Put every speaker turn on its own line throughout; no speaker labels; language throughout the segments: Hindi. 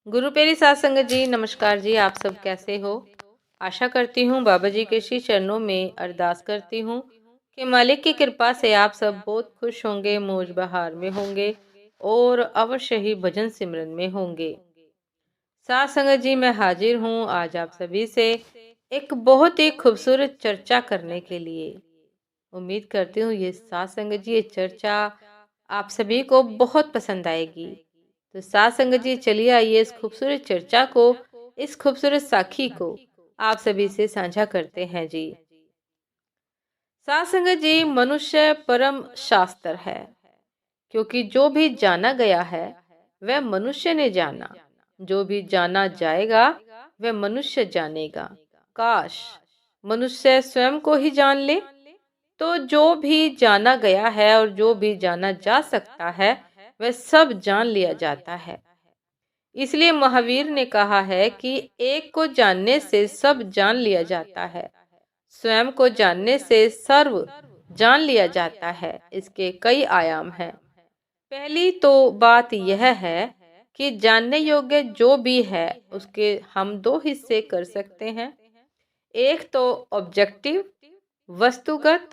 गुरु प्यारी सात संगत जी, नमस्कार जी। आप सब कैसे हो? आशा करती हूँ बाबा जी के श्री चरणों में अरदास करती हूँ कि मालिक की कृपा से आप सब बहुत खुश होंगे, मौज बहार में होंगे और अवश्य ही भजन सिमरन में होंगे। सात संगत जी, मैं हाजिर हूँ आज आप सभी से एक बहुत ही खूबसूरत चर्चा करने के लिए। उम्मीद करती हूँ ये सात संगत जी, ये चर्चा आप सभी को बहुत पसंद आएगी। तो सात संगत जी, चलिए आइए इस खूबसूरत चर्चा को, इस खूबसूरत साखी को आप सभी से साझा करते हैं जी। सात संगत जी, मनुष्य परम शास्त्र है, क्योंकि जो भी जाना गया है वह मनुष्य ने जाना, जो भी जाना जाएगा वह मनुष्य जानेगा। काश मनुष्य स्वयं को ही जान ले, तो जो भी जाना गया है और जो भी जाना जा सकता है वह सब जान लिया जाता है। इसलिए महावीर ने कहा है कि एक को जानने से सब जान लिया जाता है, स्वयं को जानने से सर्व जान लिया जाता है। इसके कई आयाम हैं। पहली तो बात यह है कि जानने योग्य जो भी है उसके हम दो हिस्से कर सकते हैं। एक तो ऑब्जेक्टिव वस्तुगत,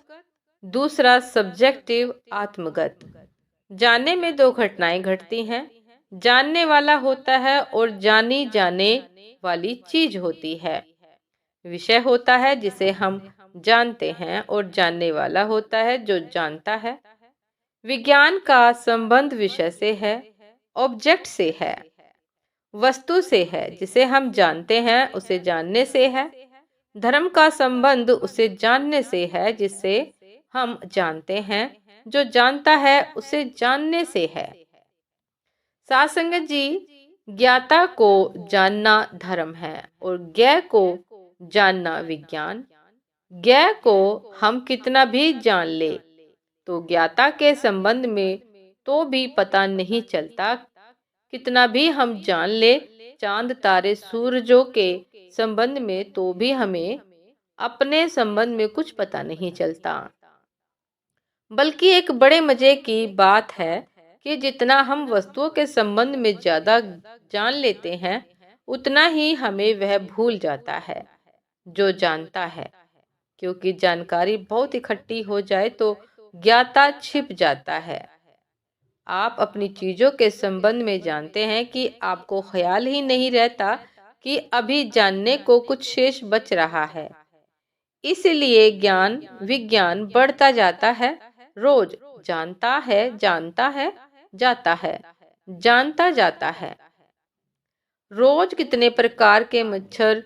दूसरा सब्जेक्टिव आत्मगत। जानने में दो घटनाएं घटती हैं। जानने वाला होता है और जानी जाने वाली चीज होती है। विषय होता है जिसे हम जानते हैं और जानने वाला होता है जो जानता है। विज्ञान का संबंध विषय से है, ऑब्जेक्ट से है, वस्तु से है। जिसे हम जानते हैं उसे जानने से है। धर्म का संबंध उसे जानने से है जिससे हम जानते हैं। जो जानता है उसे जानने से है। सात संगत जी, ज्ञाता को जानना धर्म है और ज्ञ को जानना विज्ञान। ज्ञ को हम कितना भी जान ले तो ज्ञाता के संबंध में तो भी पता नहीं चलता। कितना भी हम जान ले चांद तारे सूरजों के संबंध में तो भी हमें अपने संबंध में कुछ पता नहीं चलता। बल्कि एक बड़े मजे की बात है कि जितना हम वस्तुओं के संबंध में ज्यादा जान लेते हैं उतना ही हमें वह भूल जाता है जो जानता है। क्योंकि जानकारी बहुत इकट्ठी हो जाए तो ज्ञाता छिप जाता है। आप अपनी चीजों के संबंध में जानते हैं कि आपको ख्याल ही नहीं रहता कि अभी जानने को कुछ शेष बच रहा है। इसलिए ज्ञान विज्ञान बढ़ता जाता है। रोज जानता है जाता है, जानता जाता है। रोज कितने प्रकार के मच्छर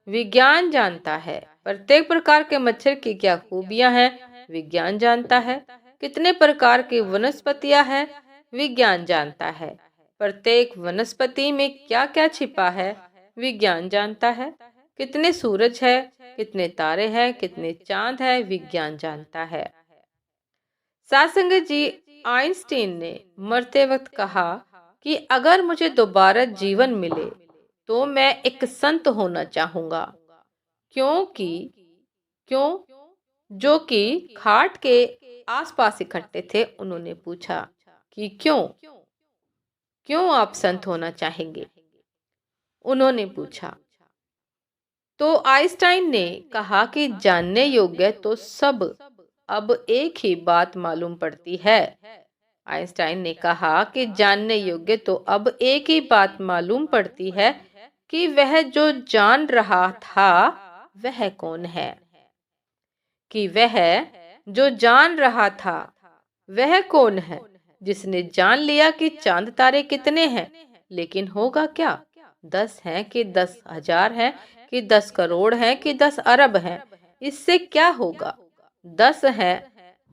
विज्ञान जानता है। प्रत्येक प्रकार के मच्छर की क्या खूबियां हैं विज्ञान जानता है। कितने प्रकार की वनस्पतियां हैं विज्ञान जानता है। प्रत्येक वनस्पति में क्या क्या छिपा है विज्ञान जानता है। कितने सूरज है, कितने तारे हैं, कितने चांद है विज्ञान जानता है। सातसंगत जी, आइंस्टीन ने मरते वक्त कहा कि अगर मुझे दोबारा जीवन मिले तो मैं एक संत होना चाहूंगा। क्योंकि क्यों जो कि खाट के आसपास इकट्ठे थे उन्होंने पूछा कि क्यों क्यों आप संत होना चाहेंगे। उन्होंने पूछा तो आइंस्टाइन ने कहा कि जानने योग्य तो सब अब एक ही बात मालूम पड़ती है। आइंस्टाइन ने कहा कि जानने योग्य तो अब एक ही बात मालूम पड़ती है कि वह जो जान रहा था वह कौन है। कि वह जो जान रहा था वह कौन है। जिसने जान लिया कि चांद तारे कितने हैं, लेकिन होगा क्या? 10 हैं कि 10,000 हैं कि 10 करोड़ हैं कि 10 अरब हैं, इससे क्या होगा? 10 है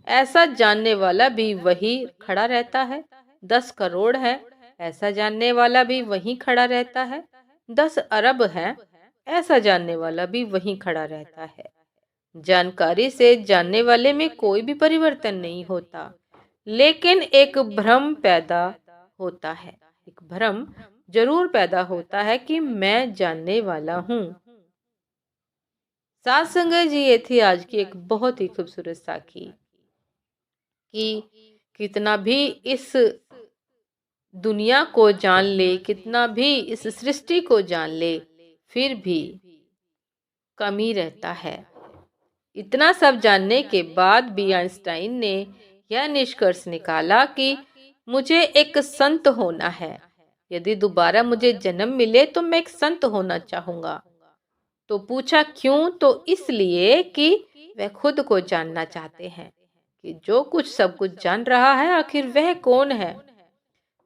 ऐसा जानने वाला भी वही खड़ा रहता है। 10 करोड़ है ऐसा जानने वाला भी वही खड़ा रहता है। 10 अरब है ऐसा जानने वाला भी वही खड़ा रहता है। जानकारी से जानने वाले में कोई भी परिवर्तन नहीं होता, लेकिन एक भ्रम पैदा होता है। एक भ्रम जरूर पैदा होता है कि मैं जानने वाला हूँ। सात संगत जी, ये थी आज की एक बहुत ही खूबसूरत साखी कि कितना भी इस दुनिया को जान ले, कितना भी इस सृष्टि को जान ले, फिर भी कमी रहता है। इतना सब जानने के बाद भी आइंस्टाइन ने यह निष्कर्ष निकाला कि मुझे एक संत होना है। यदि दोबारा मुझे जन्म मिले तो मैं एक संत होना चाहूंगा। तो पूछा क्यों? तो इसलिए कि वे खुद को जानना चाहते हैं कि जो कुछ सब कुछ जान रहा है आखिर वह कौन है।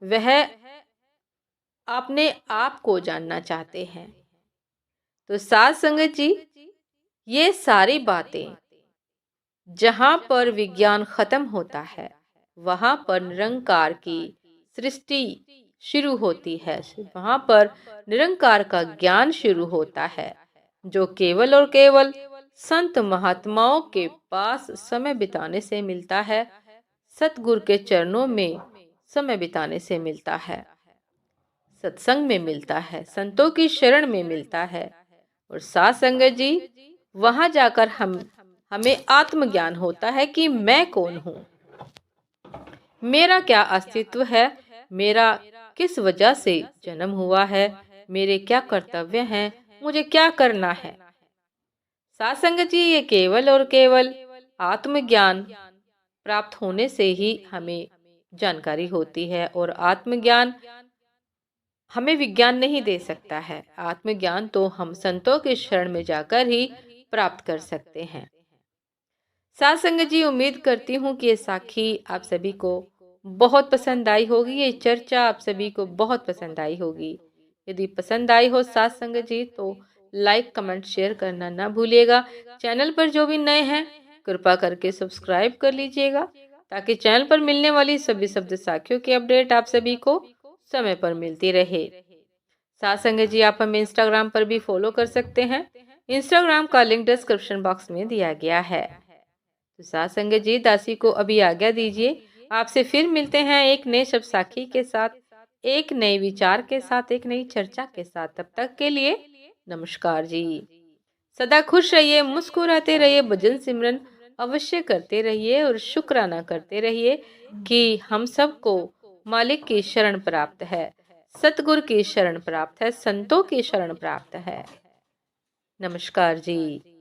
वह अपने आप को जानना चाहते हैं। तो साथ संगत जी, ये सारी बातें जहां पर विज्ञान खत्म होता है वहां पर निरंकार की सृष्टि शुरू होती है। वहां पर निरंकार का ज्ञान शुरू होता है, जो केवल और केवल संत महात्माओं के पास समय बिताने से मिलता है, सतगुरु के चरणों में समय बिताने से मिलता है, सत्संग में मिलता है, संतों की शरण में मिलता है। और साथ संगत जी, वहां जाकर हमें आत्मज्ञान होता है कि मैं कौन हूँ, मेरा क्या अस्तित्व है, मेरा किस वजह से जन्म हुआ है, मेरे क्या कर्तव्य हैं, मुझे क्या करना है। साथ संगत जी, ये केवल और केवल आत्मज्ञान प्राप्त होने से ही हमें जानकारी होती है। और आत्मज्ञान हमें विज्ञान नहीं दे सकता है। आत्मज्ञान तो हम संतों के शरण में जाकर ही प्राप्त कर सकते हैं। साथ संगत जी, उम्मीद करती हूँ कि ये साखी आप सभी को बहुत पसंद आई होगी, ये चर्चा आप सभी को बहुत पसंद आई होगी। यदि पसंद आई हो साथ संगत जी तो लाइक कमेंट शेयर करना ना भूलिएगा। चैनल पर जो भी नए हैं कृपा करके सब्सक्राइब कर लीजिएगा, ताकि चैनल पर मिलने वाली सभी शब्द साखियों की अपडेट आप सभी को समय पर मिलती रहे। साथ संगत जी, आप हमें इंस्टाग्राम पर भी फॉलो कर सकते हैं। इंस्टाग्राम का लिंक डिस्क्रिप्शन बॉक्स में दिया गया है। तो साथ संगत जी, दासी को अभी आज्ञा दीजिए। आपसे फिर मिलते हैं एक नए शब्द साखी के साथ, एक नए विचार के साथ, एक नई चर्चा के साथ। तब तक के लिए नमस्कार जी। सदा खुश रहिए, मुस्कुराते रहिए, भजन सिमरन अवश्य करते रहिए और शुक्राना करते रहिए कि हम सबको मालिक की शरण प्राप्त है, सतगुरु की शरण प्राप्त है, संतों की शरण प्राप्त है। नमस्कार जी।